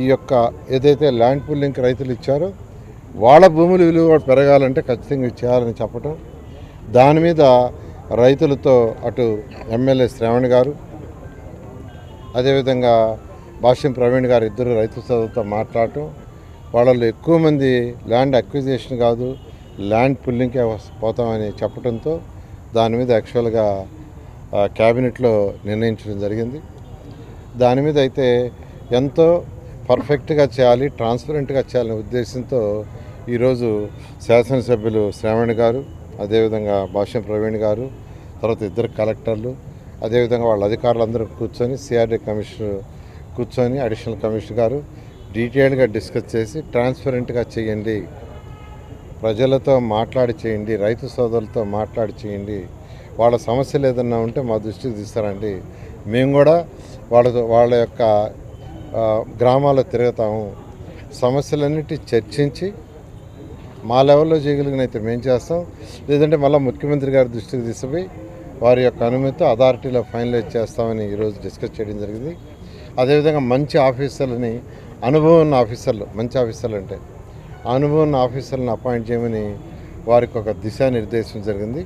ఈ యొక్క ఏదైతే ల్యాండ్ పుల్లింగ్కి రైతులు ఇచ్చారో వాళ్ళ భూముల విలువ కూడా పెరగాలంటే ఖచ్చితంగా చేయాలని చెప్పటం, దాని మీద రైతులతో అటు ఎమ్మెల్యే శ్రావణ్ గారు అదేవిధంగా భాష్యం ప్రవీణ్ గారు ఇద్దరు రైతు సోదరులతో మాట్లాడటం, వాళ్ళలో ఎక్కువ మంది ల్యాండ్ అక్విజిషన్ కాదు ల్యాండ్ పుల్లింగ్కే పోతామని చెప్పడంతో దాని మీద యాక్చువల్గా క్యాబినెట్లో నిర్ణయించడం జరిగింది. దాని మీద అయితే ఎంతో పర్ఫెక్ట్గా చేయాలి, ట్రాన్స్పరెంట్గా చేయాలనే ఉద్దేశంతో ఈరోజు శాసనసభ్యులు శ్రావణ్ గారు అదేవిధంగా భాష్యం ప్రవీణ్ గారు తర్వాత ఇద్దరు కలెక్టర్లు అదేవిధంగా వాళ్ళ అధికారులందరూ కూర్చొని సిఆర్డీ కమిషనర్ కూర్చొని అడిషనల్ కమిషనర్ గారు డీటెయిల్గా డిస్కస్ చేసి ట్రాన్స్పరెంట్గా చేయండి, ప్రజలతో మాట్లాడి చేయండి, రైతు సోదరులతో మాట్లాడి చేయండి, వాళ్ళ సమస్యలు ఏదన్నా ఉంటే మా దృష్టికి తీస్తారండి, మేము కూడా వాళ్ళ యొక్క గ్రామాల్లో తిరుగుతాము, సమస్యలన్నిటి చర్చించి మా లెవెల్లో చేయగలిగినైతే మేము చేస్తాం, లేదంటే మళ్ళీ ముఖ్యమంత్రి గారి దృష్టికి తీసుకుపోయి వారి యొక్క అనుమతితో అథారిటీలో ఫైనలైజ్ చేస్తామని ఈరోజు డిస్కస్ చేయడం జరిగింది. అదేవిధంగా మంచి ఆఫీసర్లని, అనుభవం ఉన్న ఆఫీసర్లు, మంచి ఆఫీసర్లు అంటే అనుభవం ఉన్న ఆఫీసర్లను అపాయింట్ చేయమని వారికి ఒక దిశానిర్దేశం జరిగింది.